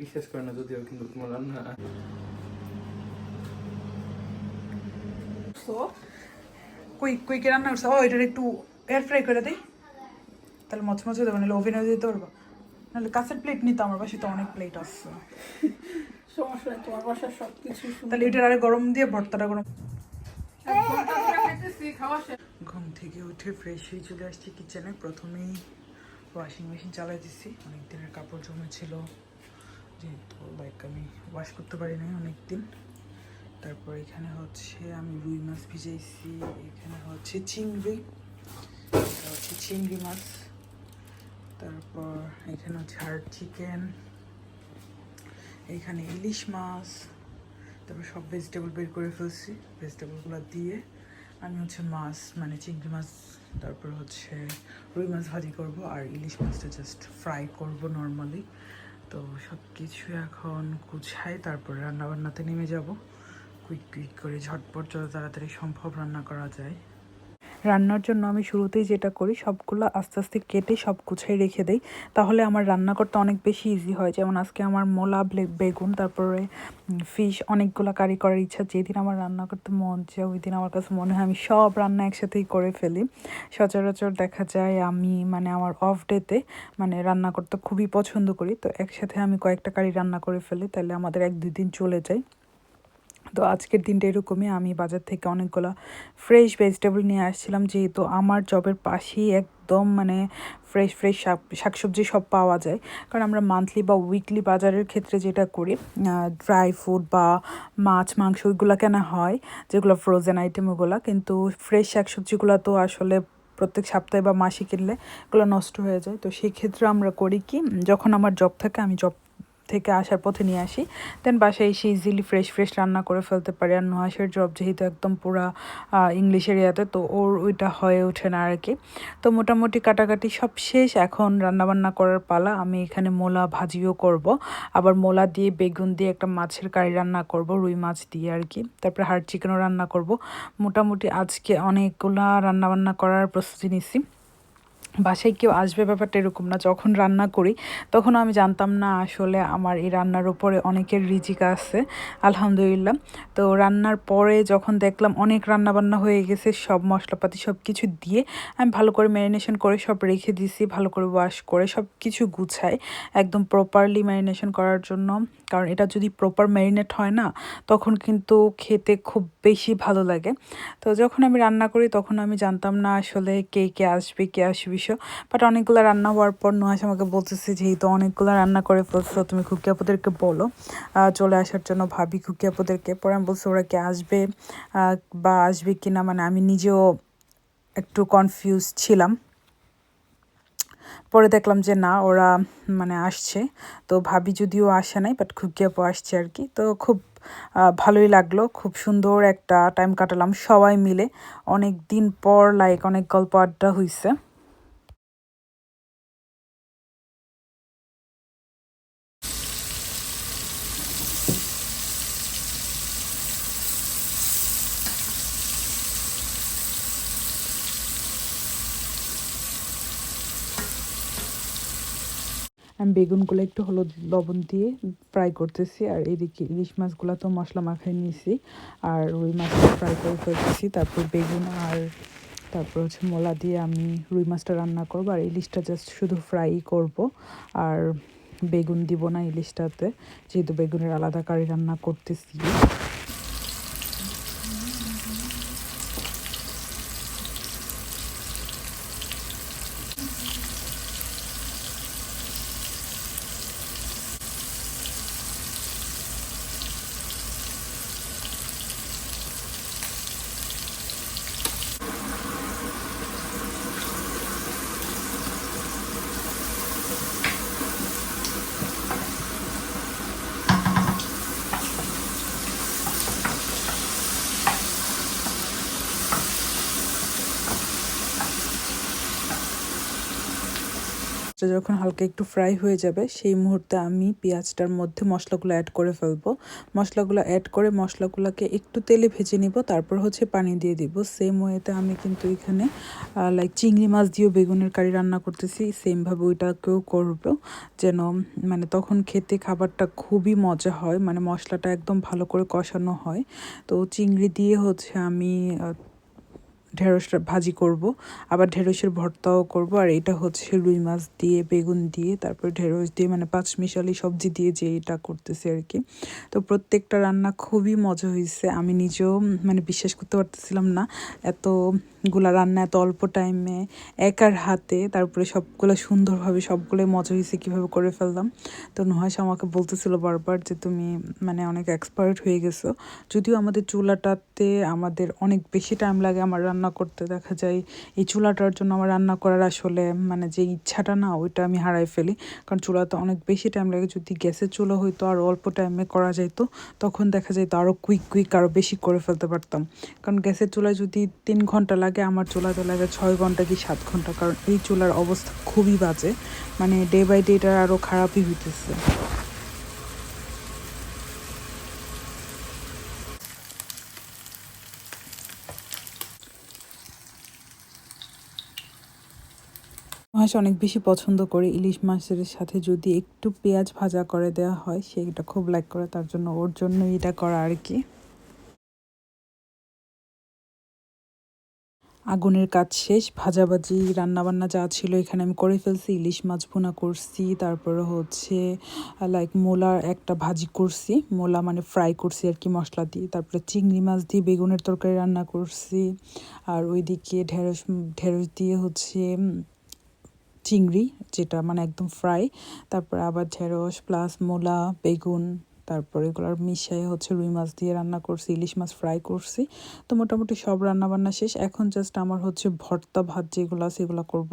বিশ্বাস করে না যদিও, কিন্তু তোমার রান্না কুইকে রান্না করছে। ও এটার একটু এয়ার ফ্রাই করে দিই, তাহলে মচমচে দেবো, নাহলে ওভেনে দিতে পারবো, নাহলে কাঁচের প্লেট নিতে। আমার বাসায় তো অনেক প্লেট আছে, সমস্যা নেই, তোমার বাসার সব কিছু। তাহলে এটার আরে গরম দিয়ে ভর্তাটা গরম। ঘুম থেকে উঠে ফ্রেশ হয়ে চলে আসছি কিচেনে। প্রথমেই ওয়াশিং মেশিন চালাই দিচ্ছি, অনেক দিনের কাপড় জমেছিল যেহেতু আমি ওয়াশ করতে পারি নাই অনেক দিন। তারপর এখানে হচ্ছে আমি রুই মাছ ভিজাইছি, এখানে হচ্ছে চিংড়ি, এটা হচ্ছে চিংড়ি মাছ। তারপর এখানে হচ্ছে হার্ড চিকেন, এখানে ইলিশ মাছ। তারপর সব ভেজিটেবল বের করে ফেলছি, ভেজিটেবলগুলো দিয়ে আমি হচ্ছে মাছ মানে চিংড়ি মাছ, তারপর হচ্ছে রুই মাছ ভাজি করব, আর ইলিশ মাছটা জাস্ট ফ্রাই করব নর্মালি। তো সব কিছু এখন গুছাই, তারপরে রান্নাবান্নাতে নেমে যাব। কুইক করে ঝটপট যত তাড়াতাড়ি সম্ভব রান্না করা যায়। রান্নার জন্য আমি শুরুতেই যেটা করি, সবগুলো আস্তে আস্তে কেটে সব গুছাই রেখে দেই, তাহলে আমার রান্না করতে অনেক বেশি ইজি হয়। যেমন আজকে আমার মোলা, বেগুন, তারপরে ফিশ, অনেকগুলো কারি করার ইচ্ছা। যেদিন আমার রান্না করতে মন চায় ওই দিন আমার কাছে মনে হয় আমি সব রান্না একসাথেই করে ফেলি। সচরাচর দেখা যায় আমি মানে আমার অফ ডেতে মানে রান্না করতে খুবই পছন্দ করি, তো একসাথে আমি কয়েকটা কারি রান্না করে ফেলি, তাহলে আমাদের 1-2 দিন চলে যায়। তো আজকের দিনটা এরকমই, আমি বাজার থেকে অনেকগুলো ফ্রেশ ভেজিটেবল নিয়ে আসছিলাম, যেহেতু আমার জবের পাশেই একদম মানে ফ্রেশ শাকসবজি সব পাওয়া যায়। কারণ আমরা মান্থলি বা উইকলি বাজারের ক্ষেত্রে যেটা করি, ড্রাই ফুড বা মাছ মাংস ওইগুলো কেনা হয়, যেগুলো ফ্রোজেন আইটেম ওগুলো, কিন্তু ফ্রেশ শাকসবজিগুলো তো আসলে প্রত্যেক সপ্তাহে বা মাসে কিনলে এগুলো নষ্ট হয়ে যায়। তো সেই ক্ষেত্রে আমরা করি কি, যখন আমার জব থাকে আমি জব থেকে আসার পথে নিয়ে আসি, দেন বাসায় এসে ইজিলি ফ্রেশ রান্না করে ফেলতে পারি। আর নুহাসের জব যেহেতু একদম পুরা ইংলিশ এরিয়াতে, তো ওর ওইটা হয়ে ওঠে না আর কি। তো মোটামুটি কাটাকাটি সব শেষ, এখন রান্নাবান্না করার পালা। আমি এখানে মোলা ভাজিও করব, আবার মোলা দিয়ে বেগুন দিয়ে একটা মাছের কারি রান্না করব, রুই মাছ দিয়ে আর কি। তারপরে হার্ড চিকেনও রান্না করব। মোটামুটি আজকে অনেকগুলা রান্নাবান্না করার প্রস্তুতি নিচ্ছি। বাসায় কেউ আসবে ব্যাপারটা এরকম না, যখন রান্না করি তখন আমি জানতাম না আসলে আমার এই রান্নার উপরে অনেকের রিজিক আছে, আলহামদুলিল্লাহ। তো রান্নার পরে যখন দেখলাম অনেক রান্নাবান্না হয়ে গেছে, সব মশলাপাতি সব কিছু দিয়ে আমি ভালো করে ম্যারিনেশন করে সব রেখে দিছি, ভালো করে ওয়াশ করে সব কিছু গুছাই একদম প্রপারলি ম্যারিনেশন করার জন্য। কারণ এটা যদি প্রপার ম্যারিনেট হয় না, তখন কিন্তু খেতে খুব বেশি ভালো লাগে। তো যখন আমি রান্না করি তখন আমি জানতাম না আসলে কে আসবে বাট অনেকগুলো রান্না হওয়ার পর নুহাস আমাকে বলতেছে, যেহেতু অনেকগুলো রান্না করে ফেলছো তুমি খুকি আপুদেরকে বলো চলে আসার জন্য, ভাবি খুকি আপুদেরকে। পরে আমি বলছি ওরা কি আসবে বা আসবে কিনা, মানে আমি নিজেও একটু কনফিউজ ছিলাম। পরে দেখলাম যে না, ওরা মানে আসছে। তো ভাবি যদিও আসে নাই, বাট খুকি আপু আসছে আর কি। তো খুব ভালোই লাগলো, খুব সুন্দর একটা টাইম কাটালাম সবাই মিলে। অনেক দিন পর অনেক গল্প আড্ডা হয়েছে। আমি বেগুনগুলো একটু হলুদ লবণ দিয়ে ফ্রাই করতেছি, আর এদিকে ইলিশ মাছগুলো তো মশলা মাখাই নিয়েছি, আর রুই মাছটা ফ্রাই করে ফেলতেছি। তারপর বেগুন আর তারপর হচ্ছে মোলা দিয়ে আমি রুই মাছটা রান্না করবো, আর ইলিশটা জাস্ট শুধু ফ্রাই করব, আর বেগুন দিব না ইলিশটাতে, যেহেতু বেগুনের আলাদা কারি রান্না করতেছি। যখন হালকা একটু ফ্রাই হয়ে যাবে সেই মুহূর্তে আমি পেঁয়াজটার মধ্যে মশলাগুলো অ্যাড করে ফেলবো। মশলাগুলো অ্যাড করে মশলাগুলোকে একটু তেলে ভেজে নিব, তারপর হচ্ছে পানি দিয়ে দিব। সেম ওয়েতে আমি কিন্তু এখানে লাইক চিংড়ি মাছ দিয়েও বেগুনের কারি রান্না করতেছি, সেমভাবে ওইটাকেও করবো, যেন মানে তখন খেতে খাবারটা খুবই মজা হয়, মানে মশলাটা একদম ভালো করে কষানো হয়। তো চিংড়ি দিয়ে হচ্ছে আমি ঢেঁড়সটা ভাজি করব, আবার ঢেঁড়সের ভর্তাও করব। আর এটা হচ্ছে রুই মাছ দিয়ে বেগুন দিয়ে তারপর ঢেঁড়স দিয়ে, মানে পাঁচমিশালি সবজি দিয়ে যে এটা করতেছি আর কি। তো প্রত্যেকটা রান্না খুবই মজা হয়েছে, আমি নিজেও মানে বিশ্বাস করতে পারতেছিলাম না এতগুলা রান্না এত অল্প টাইমে একার হাতে, তারপরে সবগুলো সুন্দরভাবে সবগুলোই মজা হয়েছে কীভাবে করে ফেললাম। তো নুহাস আমাকে বলতেছিল বারবার যে তুমি মানে অনেক এক্সপার্ট হয়ে গেছো। যদিও আমাদের চুলাটাতে আমাদের অনেক বেশি টাইম লাগে আমার রান্না করতে, দেখা যায় এই চুলাটার জন্য আমার রান্না করার আসলে মানে যে ইচ্ছাটা না ওইটা আমি হারাই ফেলি, কারণ চুলাতে অনেক বেশি টাইম লাগে। যদি গ্যাসের চুলা হইতো আর অল্প টাইমে করা যাইতো তখন দেখা যাইতো আরও কুইক আরও বেশি করে ফেলতে পারতাম। কারণ গ্যাসের চুলায় যদি 3 ঘন্টা লাগে, আমার চুলাতে লাগে 6 ঘন্টা কি 7 ঘন্টা, কারণ এই চুলার অবস্থা খুবই বাজে, মানে ডে বাই ডে এটা আরও খারাপই হইতেছে। মাছ অনেক বেশি পছন্দ করে, ইলিশ মাছের সাথে যদি একটু পেঁয়াজ ভাজা করে দেওয়া হয় সেটা খুব লাইক করে, তার জন্য ওর জন্য এটা করা আর কি। আগুনের কাজ শেষ, ভাজাভাজি রান্নাবান্না যা ছিল এখানে আমি করে ফেলছি। ইলিশ মাছ ভুনা করছি, তারপরে হচ্ছে লাইক মোলার একটা ভাজি করছি, মোলা মানে ফ্রাই করছি আর কি মশলা দিয়ে, তারপরে চিংড়ি মাছ দিয়ে বেগুনের তরকারি রান্না করছি, আর ওইদিকে ঢেঁড়স দিয়ে হচ্ছে চিংড়ি যেটা মানে একদম ফ্রাই, তারপর আবার ঢেঁড়স প্লাস মূলা বেগুন, তারপর এগুলোর মিশিয়ে হচ্ছে রুই মাছ দিয়ে রান্না করছি, ইলিশ মাছ ফ্রাই করছি। তো মোটামুটি সব রান্না বান্না শেষ, এখন জাস্ট আমার হচ্ছে ভর্তা ভাত যেগুলো আছে এগুলো করব।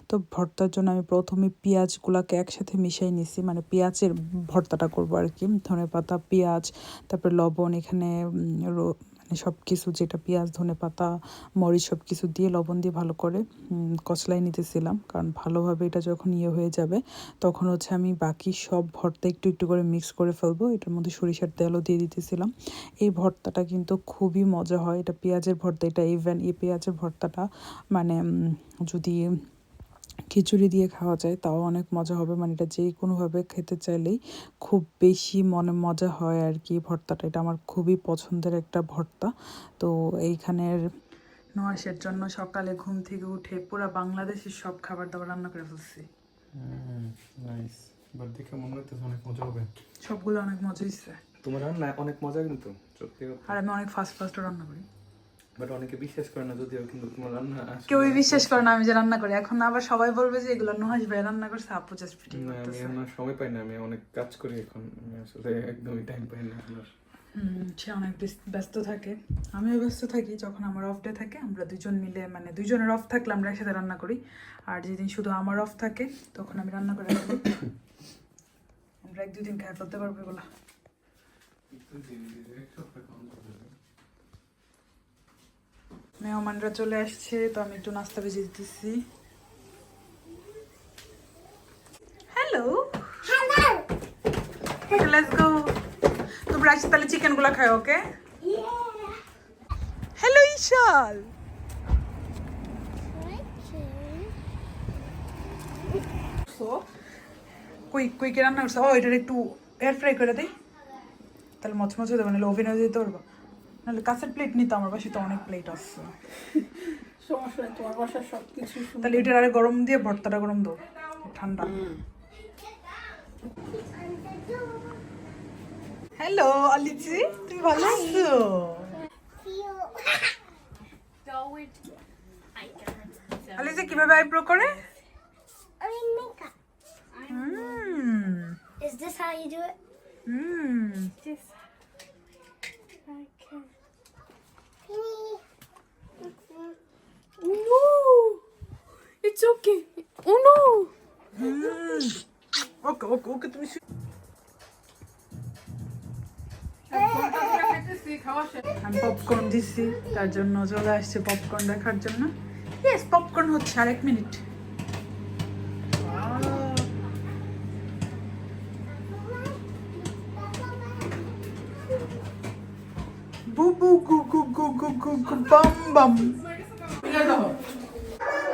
তো ভর্তার জন্য আমি প্রথমে পেঁয়াজগুলোকে একসাথে মিশিয়ে নিছি, মানে পেঁয়াজের ভর্তাটা করব আর কি। ধনেপাতা পেঁয়াজ তারপর লবণ, এখানে মানে সব কিছু যেটা পেঁয়াজ ধনেপাতা মরিচ সব কিছু দিয়ে লবণ দিয়ে ভালো করে কচলাই নিতেছিলাম, কারণ ভালোভাবে এটা যখন হয়ে যাবে তখন হচ্ছে আমি বাকি সব ভর্তা একটু একটু করে মিক্স করে ফেলবো। এটার মধ্যে সরিষার তেলও দিয়ে দিতেছিলাম। এই ভর্তাটা কিন্তু খুবই মজা হয়, এটা পেঁয়াজের ভর্তা, এটা ইভেন এই পেঁয়াজের ভর্তাটা মানে যদি খিচুড়ি দিয়ে খাওয়া যায় তাও অনেক মজা হবে, মানে এটা যে কোনোভাবে খেতে চাইলেই খুব বেশি মজা হয় আর কি। ভর্তাটা এটা আমার খুবই পছন্দের একটা ভর্তা। তো এইখানের নোয়াশের জন্য সকালে ঘুম থেকে উঠে পুরো বাংলাদেশের সব খাবার দাবার রান্না করে ফেলছি। নাইস, বাট দেখে মনে হইতেছে অনেক মজা হবে। সবগুলো অনেক মজা হয়েছে। তোমার রান্না অনেক মজা কিন্তু সত্যি কথা। আর আমি অনেক ফাস্ট রান্না করি, বাট অনেকে বিশ্বাস করে না যদিও, কিন্তু তোমার রান্না কেউই বিশ্বাস করে না আমি যে রান্না করি। এখন আবার সবাই বলবে যে এগুলো নুহাস ভাই রান্না করছে, আপু জাস্ট ফিটিং না, আমি করতেছে। আমার সময় পাই না, আমি অনেক কাজ করি এখন, আমি আসলে একদমই টাইম পাই না আপনার। সে অনেক ব্যস্ত থাকে, আমিও ব্যস্ত থাকি। যখন আমার অফ ডে থাকে আমরা দুজন মিলে, মানে দুজনের অফ থাকলে আমরা একসাথে রান্না করি, আর যেদিন শুধু আমার অফ থাকে তখন আমি রান্না করে রাখি। আমরা 1-2 দিন খাই ফেলতে পারবো এগুলা। মেহমানরা চলে আসছে, তো আমি একটু নাস্তা ভেজে দিতেছি। Hello let's go. তোমরা আজকে তাহলে চিকেন গুলা খাও, ওকে? হ্যালো ইশাল, কুইক রান্না করছে। ও এটার একটু এয়ার ফ্রাই করে দেই, তাহলে মচমচে দেবো, নাহলে ওভেনে দিতে পারবো, নাহলে কাঁচের প্লেট নিতে, আমার পাশে তো অনেক প্লেট আছে। সমস্যা নেই, তোমার বাসার সব কিছু। তাহলে এটার আরে গরম দিয়ে ভর্তাটা গরম দাও, ঠান্ডা। হ্যালো অলিজি, তুমি ভালো আছো? অলিজি কিভাবে আইব্রো করে? Is this how you do it? Just okay. No, it's okay. Oh no. ওকে তুমি আমি পপকর্ন দিচ্ছি, তার জন্য চলে আসছে পপকর্ন দেখার জন্য। ইয়েস, পপকর্ন হচ্ছে, আর 1 মিনিট। বুবু গু গু গু গু গু গু বাম বাম।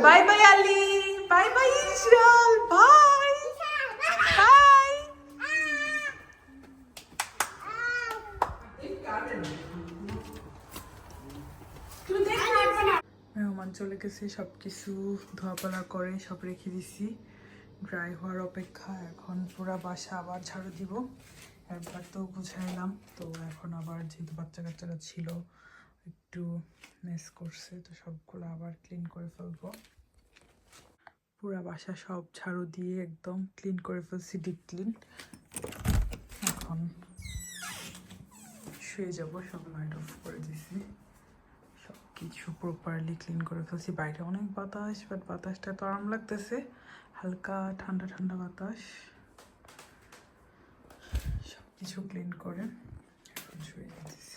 বাই বাই আলি, বাই বাই ইশরাল, বাই বাই। মেহমান চলে গেছে, সবকিছু ধোয়াপালা করে সব রেখে দিছি ড্রাই হওয়ার অপেক্ষা। এখন পুরা বাসা আবার ঝাড়ু দিব। একবার তো গুছাইলাম, তো এখন আবার যেহেতু বাচ্চা কাচ্চারা ছিল একটু মেস করছে, তো সবগুলো আবার ক্লিন করে ফেলবো। পুরা বাসা সব ঝাড়ু দিয়ে একদম ক্লিন করে ফেলছি, ডিপ ক্লিন। এখন শুয়ে যাব, সব লাইট অফ করে দিছি, সব কিছু প্রপারলি ক্লিন করে ফেলছি। বাইরে অনেক বাতাস, বাট বাতাসটা তো আরাম লাগতেছে, হালকা ঠান্ডা ঠান্ডা বাতাস। সব কিছু ক্লিন করে এখন শুয়ে দিতেছি।